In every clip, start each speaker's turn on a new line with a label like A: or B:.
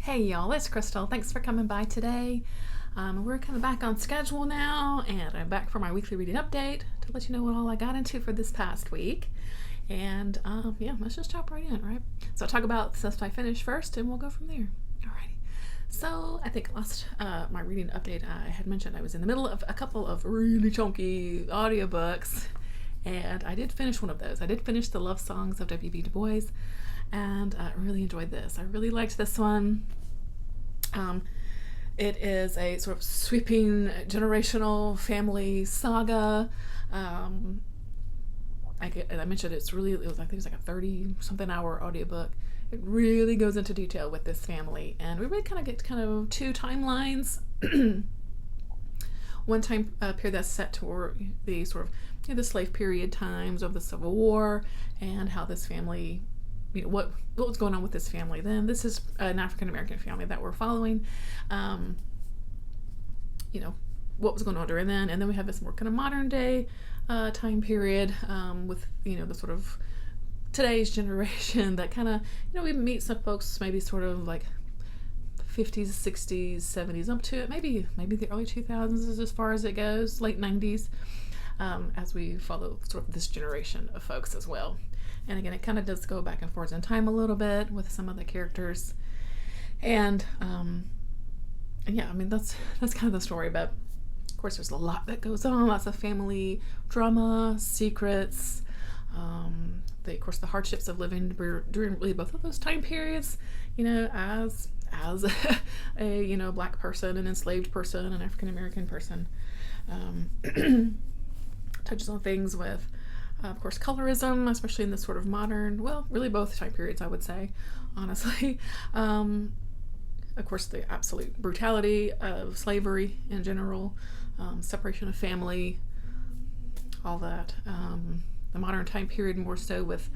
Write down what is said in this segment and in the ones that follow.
A: Hey y'all, it's Crystal. Thanks for coming by today. We're coming back on schedule now, and I'm back for my weekly reading update to let you know what all I got into for this past week. And yeah, let's just jump right in, right? So I'll talk about the stuff I finished first, and we'll go from there. Alrighty. So I think last my reading update, I had mentioned I was in the middle of a couple of really chunky audiobooks, and I did finish one of those. I did finish the Love Songs of W.B. Du Bois, and I really enjoyed this. I really liked this one. It is a sort of sweeping generational family saga. I mentioned it was I think it was like a 30-something hour audiobook. It really goes into detail with this family, and we really kind of get two timelines. One time period that's set toward the sort of the slave period times of the Civil War, and how this family, what was going on with this family then. This is an African American family that we're following. What was going on during then, and then we have this more kind of modern day time period with the sort of today's generation that kind of we meet some folks maybe sort of like 50s, 60s, 70s up to it, maybe the early 2000s is as far as it goes, late 90s, as we follow sort of this generation of folks as well. And again, it kind of does go back and forth in time a little bit with some of the characters, and yeah, I mean that's kind of the story. But of course, there's a lot that goes on, lots of family drama, secrets, of course the hardships of living during really both of those time periods. As a black person, an enslaved person, an African American person. Touches on things with. Of course, colorism, especially in this sort of modern, well, really both time periods, I would say, honestly. Of course, the absolute brutality of slavery in general, separation of family, all that. The modern time period more so with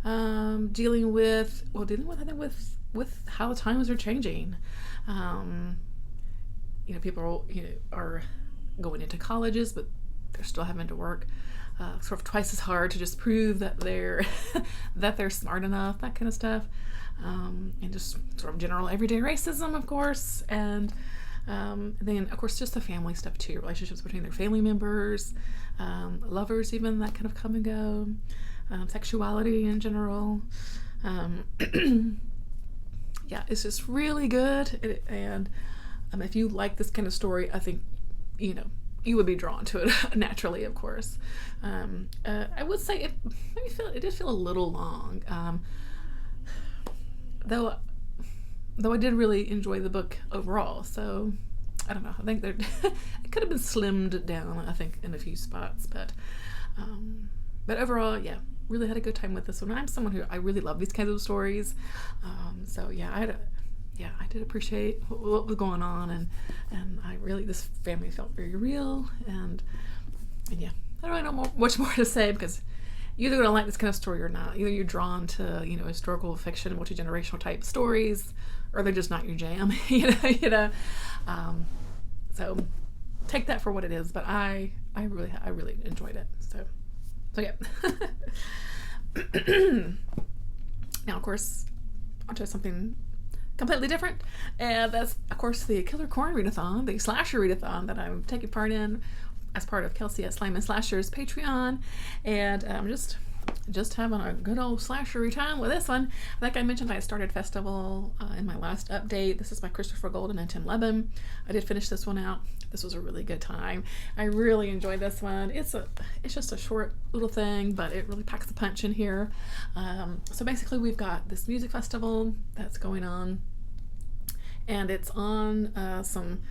A: dealing with I think with how the times are changing. People are going into colleges, but they're still having to work sort of twice as hard to just prove that they're smart enough, that kind of stuff, and just sort of general everyday racism, of course, and then of course just the family stuff too, relationships between their family members, lovers even that kind of come and go, sexuality in general. Yeah, it's just really good, and if you like this kind of story, I think you would be drawn to it naturally, of course. I would say it did feel a little long, though I did really enjoy the book overall. So I don't know. I think it could have been slimmed down, I think, in a few spots, but overall, yeah, really had a good time with this one. I'm someone who I really love these kinds of stories, so yeah, I did appreciate what was going on, and this family felt very real, and yeah, I don't really know much more to say, because you're either going to like this kind of story or not. Either you're drawn to historical fiction, multi-generational type stories, or they're just not your jam. So take that for what it is. But I really enjoyed it. So yeah. Now, of course, onto something completely different, and that's of course the Killer Corn Readathon, the slasher readathon that I'm taking part in as part of Kelsey at Slime and Slashers Patreon, and I'm just having a good old slashery time with this one. Like I mentioned, I started Festival in my last update. This is by Christopher Golden and Tim Leben. I did finish this one out. This was a really good time. I really enjoyed this one. It's just a short little thing, but it really packs the punch in here. So basically, we've got this music festival that's going on, and it's on some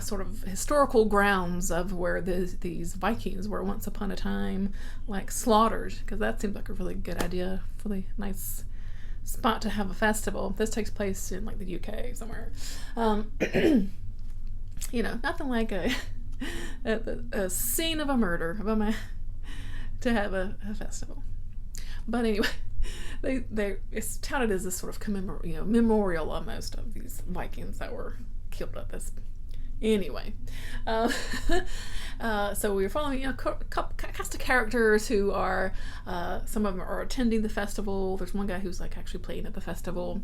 A: sort of historical grounds of where these Vikings were once upon a time like slaughtered, because that seems like a really good idea, really nice spot to have a festival. This takes place in like the UK somewhere. Nothing like a scene of a murder to have a festival. But anyway, it's touted as this sort of memorial almost of these Vikings that were killed at this Anyway, uh, so we were following cast of characters who are some of them are attending the festival. There's one guy who's like actually playing at the festival,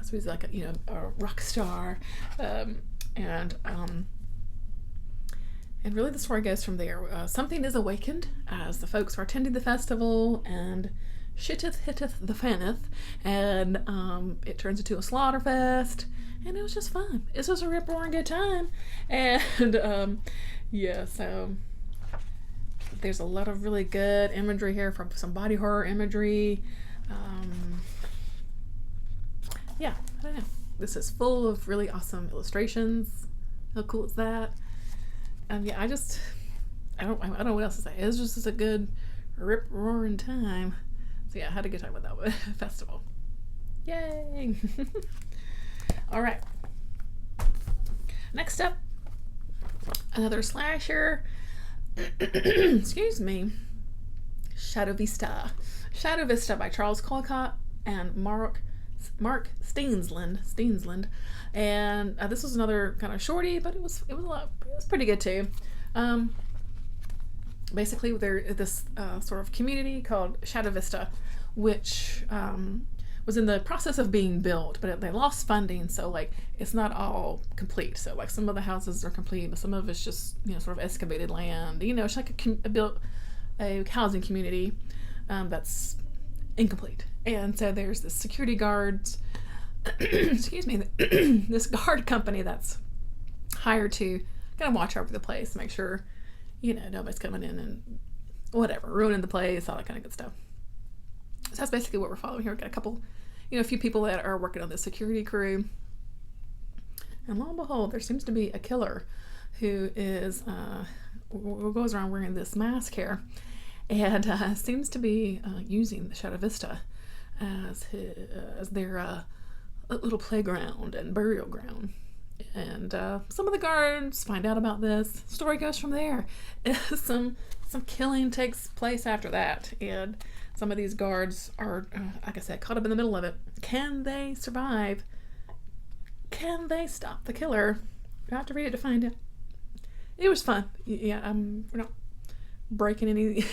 A: so he's like a rock star, and really the story goes from there. Something is awakened as the folks are attending the festival, and shitteth hitteth the fanneth, and it turns into a slaughter fest, and it was just fun. It was a rip-roaring good time, and so there's a lot of really good imagery here from some body horror imagery. I don't know. This is full of really awesome illustrations. How cool is that? I don't know what else to say. It was just a good rip-roaring time. So yeah, I had a good time with that festival. Yay! All right. Next up, another slasher. Excuse me. Shadow Vista. Shadow Vista by Charles Colyott and Mark Steensland. And this was another kind of shorty, but it was pretty good too. Basically, there's this sort of community called Shadow Vista, which was in the process of being built, but they lost funding, so like it's not all complete. So like some of the houses are complete, but some of it's just sort of excavated land. It's like a housing community that's incomplete. And so there's this security guards, excuse me, this guard company that's hired to kind of watch over the place, make sure nobody's coming in and whatever, ruining the place, all that kind of good stuff. So that's basically what we're following here. We've got a couple, a few people that are working on the security crew. And lo and behold, there seems to be a killer who is, goes around wearing this mask here, and seems to be using the Shadow Vista as their little playground and burial ground. And some of the guards find out about this. Story goes from there. Some killing takes place after that, and some of these guards are, like I said, caught up in the middle of it. Can they survive? Can they stop the killer? You have to read it to find it. It was fun. Yeah, we're not breaking any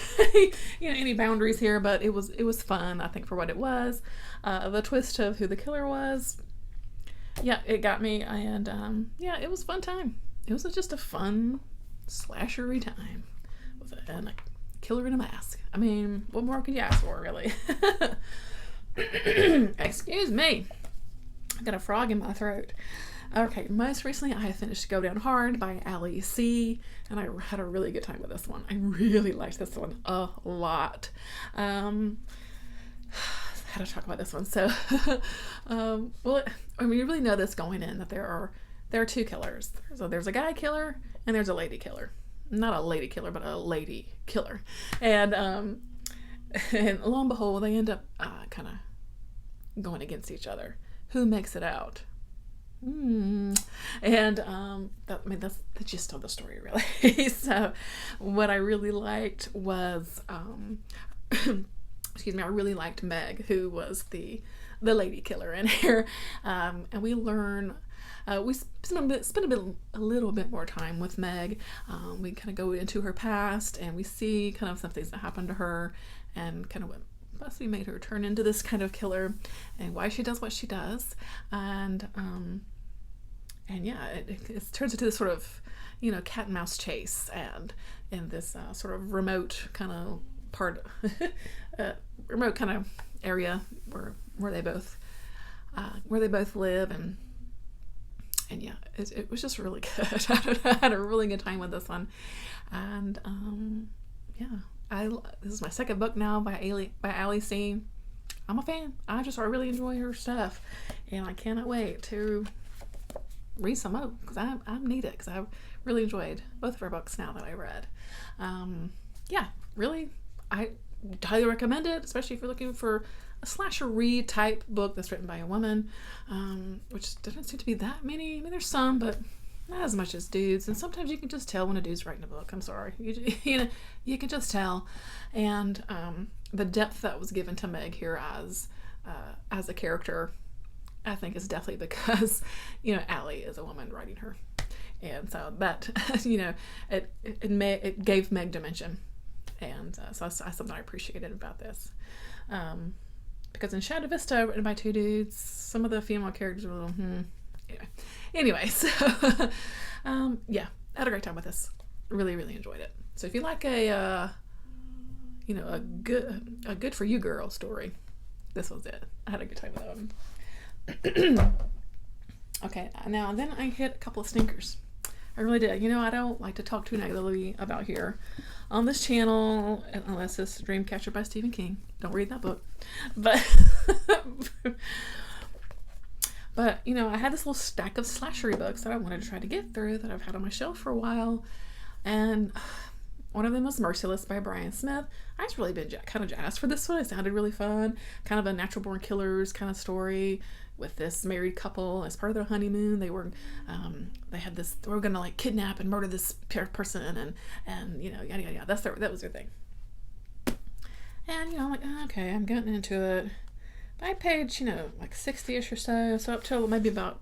A: any boundaries here, but it was fun, I think, for what it was. The twist of who the killer was, it got me, and it was a fun time. It was just a fun slashery time with a killer in a mask. I mean, what more could you ask for, really? Excuse me, I got a frog in my throat. Okay, most recently I finished Go Down Hard by Seay, and I had a really good time with this one. I really liked this one a lot. How to talk about this one? So, you really know this going in, that there are two killers. So there's a guy killer and there's a lady killer. Not a lady killer, but a lady killer. And lo and behold, they end up kind of going against each other. Who makes it out? And that's the gist of the story, really. So what I really liked was excuse me, I really liked Meg, who was the lady killer in here. And we learn, we spend a little bit more time with Meg. We kind of go into her past, and we see kind of some things that happened to her, and kind of what possibly made her turn into this kind of killer, and why she does what she does. And it turns into this sort of, cat and mouse chase, and in this sort of remote kind of part, remote kind of area where they both live, and it was just really good. I had a really good time with this one, and this is my second book now by Seay. I'm a fan. I really enjoy her stuff, and I cannot wait to read some more, because I need it, because I really enjoyed both of her books now that I read. Really, I highly recommend it, especially if you're looking for a slasher read type book that's written by a woman, which doesn't seem to be that many. I mean, there's some, but not as much as dudes. And sometimes you can just tell when a dude's writing a book. I'm sorry, you can just tell. And the depth that was given to Meg here as a character, I think, is definitely because Allie is a woman writing her, And so that, it gave Meg dimension. And so that's something I appreciated about this. Because in Shadow Vista, written by two dudes, some of the female characters were a little, Anyway, so, yeah, I had a great time with this. Really, really enjoyed it. So if you like a good for you girl story, this was it. I had a good time with that one. Okay, now then I hit a couple of stinkers. I really did. I don't like to talk too negatively about here on this channel, unless it's Dreamcatcher by Stephen King. Don't read that book. But, I had this little stack of slashery books that I wanted to try to get through that I've had on my shelf for a while. And one of them was Merciless by Brian Smith. I just really been kind of jazzed for this one. It sounded really fun. Kind of a natural born killers kind of story with this married couple. As part of their honeymoon, they were going to like kidnap and murder this person and yada yada yada. That was their thing. And I'm like, okay, I'm getting into it. By page, like 60-ish or so up till maybe about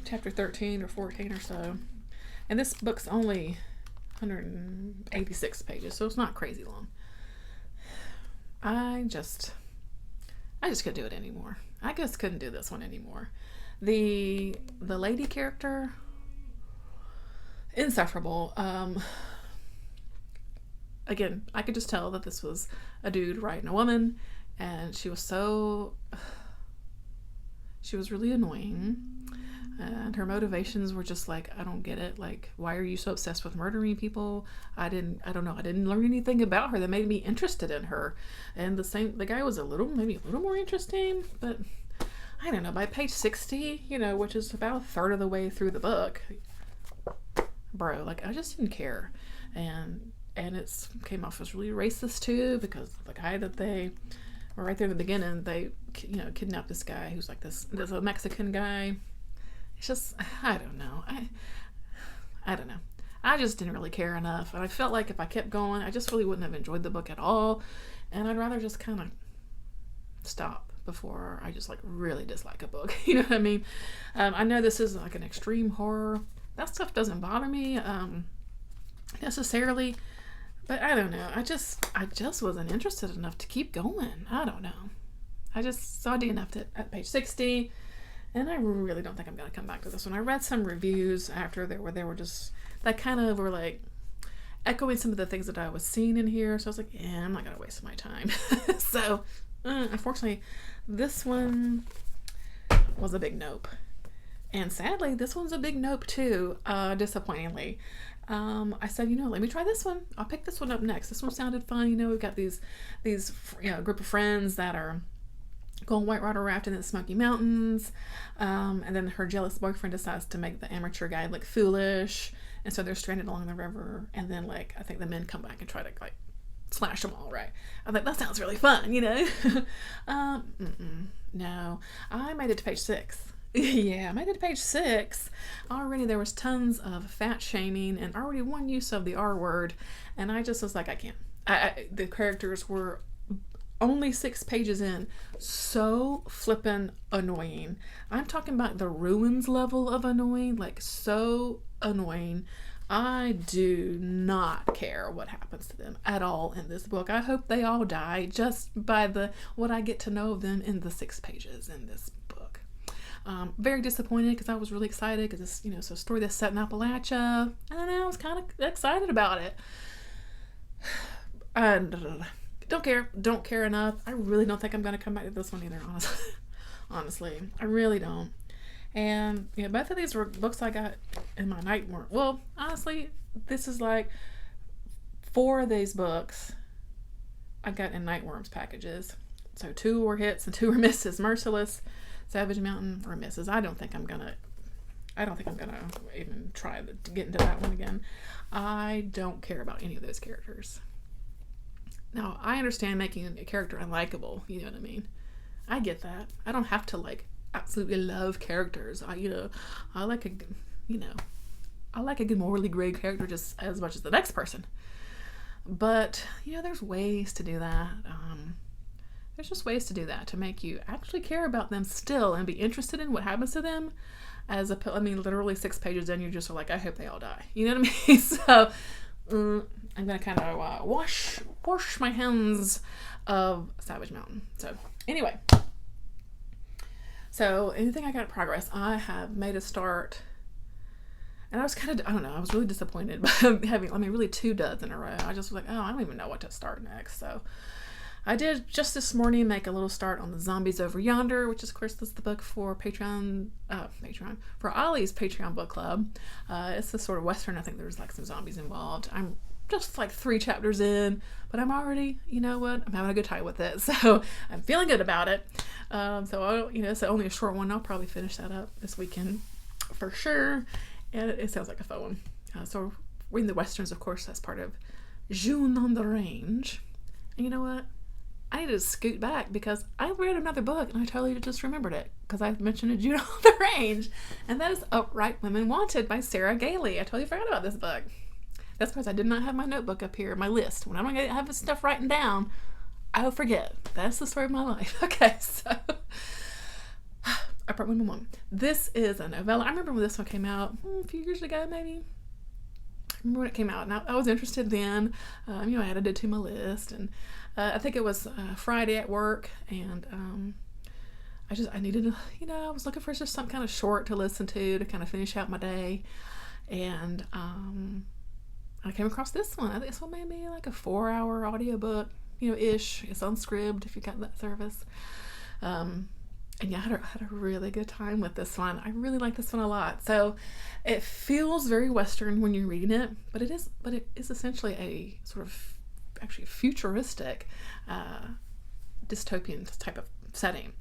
A: chapter 13 or 14 or so. And this book's only 186 pages, so it's not crazy long. I just couldn't do it anymore. I just couldn't do this one anymore. The lady character, insufferable. Again, I could just tell that this was a dude writing a woman, and she was really annoying. And her motivations were just like, I don't get it. Like, why are you so obsessed with murdering people? I don't know. I didn't learn anything about her that made me interested in her. And the guy was maybe a little more interesting, but I don't know. By page 60, which is about a third of the way through the book, bro, like, I just didn't care. And it came off as really racist too, because the guy that they were right there in the beginning, they, kidnapped this guy who's like there's a Mexican guy. It's just, I don't know. I don't know. I just didn't really care enough. And I felt like if I kept going, I just really wouldn't have enjoyed the book at all. And I'd rather just kind of stop before I just like really dislike a book. You know what I mean? I know this is like an extreme horror. That stuff doesn't bother me necessarily. But I don't know. I just wasn't interested enough to keep going. I don't know. I just saw DNF'd it at page 60. And I really don't think I'm going to come back to this one. I read some reviews after they were just, that kind of were like echoing some of the things that I was seeing in here. So I was like, yeah, I'm not going to waste my time. So, unfortunately, this one was a big nope. And sadly, this one's a big nope too, disappointingly. I said, let me try this one. I'll pick this one up next. This one sounded fun. We've got these group of friends that are going white water rafting in the Smoky Mountains, and then her jealous boyfriend decides to make the amateur guy look foolish, and so they're stranded along the river, and then like I think the men come back and try to like slash them all. Right? I thought that sounds really fun, No, I made it to page 6. Yeah, I made it to page 6. Already there was tons of fat shaming and already one use of the R word, and I just was like, I can't. The characters were only 6 pages in, so flippin' annoying. I'm talking about the ruins level of annoying, like so annoying. I do not care what happens to them at all in this book. I hope they all die just by what I get to know of them in the 6 pages in this book. Very disappointed because I was really excited because it's, it's a story that's set in Appalachia, and I was kind of excited about it. And don't care enough. I really don't think I'm going to come back to this one either, honestly. I really don't. And both of these were books I got in my nightworm. Well, honestly, this is like 4 of these books I got in Nightworms packages. So 2 were hits and 2 were misses. Merciless, Savage Mountain were misses. I don't think I'm gonna even try to get into that one again. I don't care about any of those characters. Now, I understand making a character unlikable, you know what I mean? I get that. I don't have to like absolutely love characters. I like a good morally gray character just as much as the next person. But, there's ways to do that. There's just ways to do that to make you actually care about them still and be interested in what happens to them. I mean, literally 6 pages in, you just are like, I hope they all die. You know what I mean? So I'm gonna kind of wash my hands of Savage Mountain. So anyway, so anything I got progress, I have made a start. And I was kind of, I don't know, I was really disappointed by having, really 2 duds in a row. I just was like, oh, I don't even know what to start next. So I did just this morning make a little start on The Zombies Over Yonder, which is, of course, is the book for for Ollie's Patreon book club. It's a sort of Western. I think there's like some zombies involved. I'm just like 3 chapters in, but I'm already, you know what, I'm having a good time with it. So I'm feeling good about it. So it's only a short one. I'll probably finish that up this weekend for sure. And it sounds like a fun one. So reading the Westerns, of course, that's part of June on the Range. And you know what? I need to scoot back because I read another book and I totally just remembered it because I mentioned a June on the Range. And that is Upright Women Wanted by Sarah Gailey. I totally forgot about this book. That's because I did not have my notebook up here, my list. When I'm going to have this stuff written down, I'll forget. That's the story of my life. Okay, so Upright Women Wanted. This is a novella. I remember when this one came out a few years ago, maybe. I remember when it came out, and I was interested then. I added it to my list, and I think it was Friday at work, and I needed to, I was looking for just some kind of short to listen to kind of finish out my day, and I came across this one. I think this one may be like a 4-hour audiobook, ish. It's unscribed if you got that service. And yeah, I had a really good time with this one. I really like this one a lot. So it feels very Western when you're reading it, but it is essentially a sort of actually futuristic dystopian type of setting.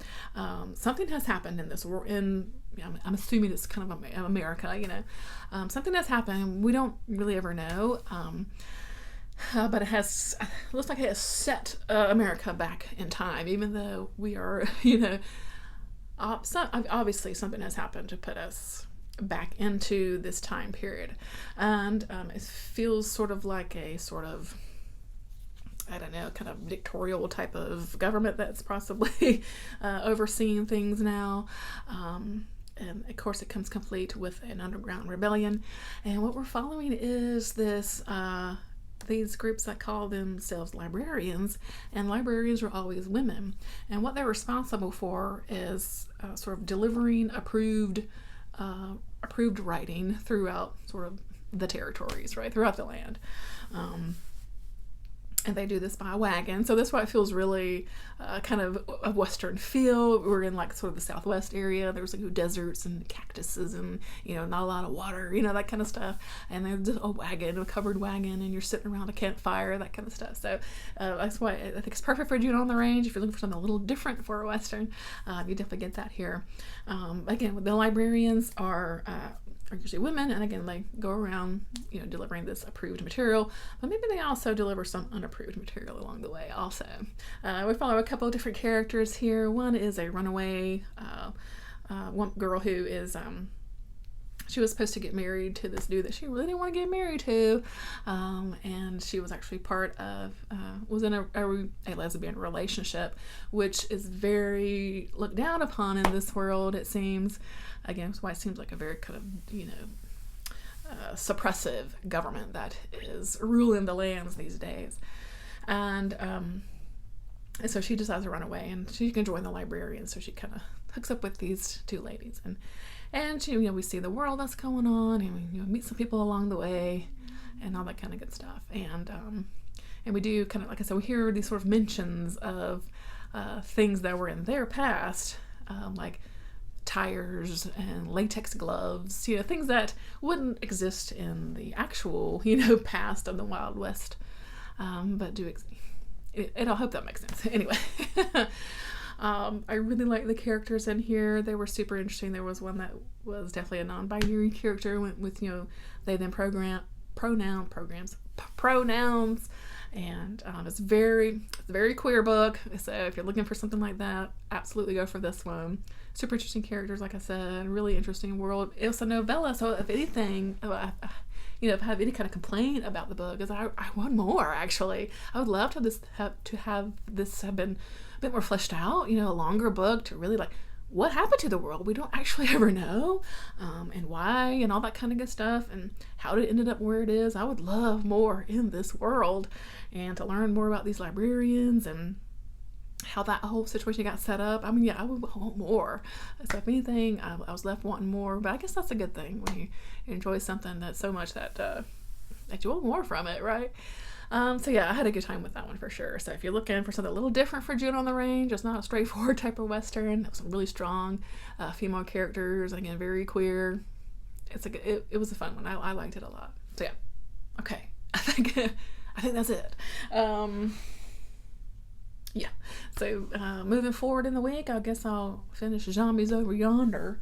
A: Something has happened in this world. I'm assuming it's kind of America. Something has happened. We don't really ever know. But it looks like it has set America back in time, even though we are, obviously something has happened to put us back into this time period. And it feels sort of like a sort of, I don't know, kind of dictatorial type of government that's possibly overseeing things now. And of course it comes complete with an underground rebellion. And what we're following is these groups that call themselves librarians, and librarians are always women. And what they're responsible for is sort of delivering approved writing throughout sort of the territories, right, throughout the land. And they do this by wagon. So that's why it feels really kind of a Western feel. We're in like sort of the Southwest area. There's like deserts and cactuses and, not a lot of water, that kind of stuff. And there's a wagon, a covered wagon, and you're sitting around a campfire, that kind of stuff. So that's why I think it's perfect for June on the Range. If you're looking for something a little different for a Western, you definitely get that here. Again, the librarians are usually women, and again, they go around, delivering this approved material, but maybe they also deliver some unapproved material along the way also. We follow a couple of different characters here. One is a runaway, one girl who is, she was supposed to get married to this dude that she really didn't want to get married to, and she was actually was in a lesbian relationship, which is very looked down upon in this world, it seems. Again, that's why it seems like a very kind of, suppressive government that is ruling the lands these days. And so she decides to run away, and she can join the librarians. So she kind of hooks up with these 2 ladies, and she, we see the world that's going on, and we meet some people along the way, and all that kind of good stuff. And we do kind of, like I said, we hear these sort of mentions of things that were in their past, like tires and latex gloves, things that wouldn't exist in the actual, past of the Wild West, but do exist. I hope that makes sense. Anyway, I really like the characters in here. They were super interesting. There was one that was definitely a non-binary character, went with, they them pronouns, and it's a very queer book. So if you're looking for something like that, absolutely go for this one. Super interesting characters, like I said, really interesting world. It's a novella, so if anything, if I have any kind of complaint about the book, is I want more. Actually, I would love to have this have been a bit more fleshed out. A longer book to really like what happened to the world. We don't actually ever know, and why, and all that kind of good stuff, and how it ended up where it is. I would love more in this world, and to learn more about these librarians and how that whole situation got set up. I mean, yeah, I would want more. So if anything, I was left wanting more, but I guess that's a good thing when you enjoy something that's so much that that you want more from it, right? So yeah, I had a good time with that one for sure. So if you're looking for something a little different for June on the Range, it's not a straightforward type of Western. It was some really strong female characters, again, very queer. It was a fun one. I liked it a lot. So yeah, okay. I think that's it. Yeah, so moving forward in the week, I guess I'll finish Zombies Over Yonder.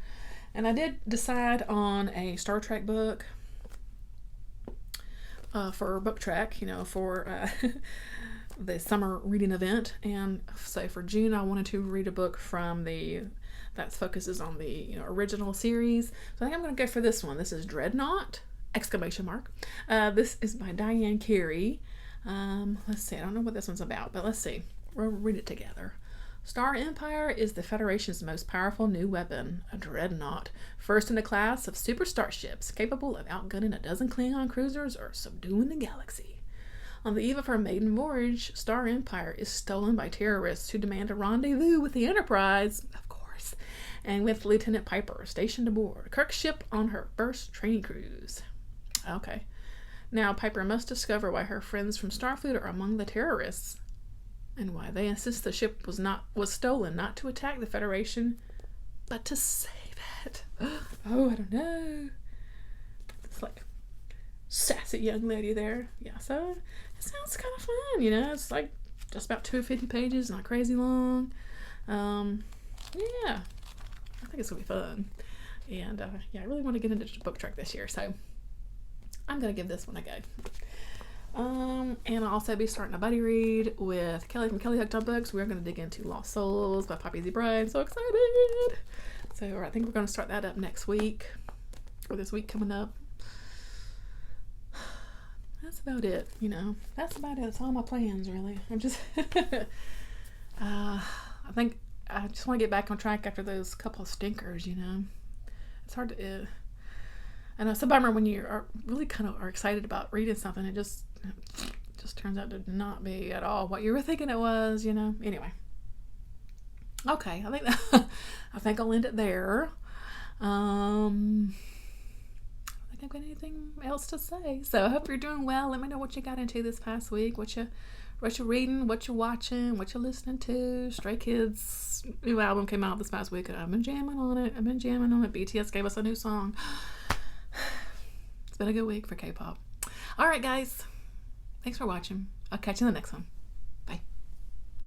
A: And I did decide on a Star Trek book for book track, for the summer reading event. And so for June, I wanted to read a book from that focuses on the original series. So I think I'm going to go for this one. This is Dreadnought! ! This is by Diane Carey. Let's see, I don't know what this one's about, but let's see. We'll read it together. Star Empire is the Federation's most powerful new weapon, a dreadnought, first in a class of super starships capable of outgunning a dozen Klingon cruisers or subduing the galaxy. On the eve of her maiden voyage, Star Empire is stolen by terrorists who demand a rendezvous with the Enterprise, of course, and with Lieutenant Piper stationed aboard Kirk's ship on her first training cruise. Okay. Now Piper must discover why her friends from Starfleet are among the terrorists, and why they insist the ship was stolen not to attack the Federation, but to save it. Oh, I don't know. It's like sassy young lady there. Yeah, so it sounds kind of fun, It's like just about 250 pages, not crazy long. Yeah, I think it's gonna be fun. And yeah, I really want to get into book track this year, so I'm gonna give this one a go. And I'll also be starting a buddy read with Kelly from Kelly Hooked on Books. We're going to dig into Lost Souls by Poppy Z. Bryan. So excited! So I think we're going to start that up next week, or this week coming up. That's about it, That's about it. That's all my plans, really. I'm just, I think I just want to get back on track after those couple of stinkers, It's hard to, I know it's a bummer when you are really kind of excited about reading something. It just turns out to not be at all what you were thinking it was, Anyway. Okay, I think I'll end it there. I don't think I've got anything else to say. So I hope you're doing well. Let me know what you got into this past week, what you're reading, what you're watching, what you're listening to. Stray Kids' new album came out this past week. I've been jamming on it. BTS gave us a new song. It's been a good week for K-pop. All right, guys. Thanks for watching. I'll catch you in the next one.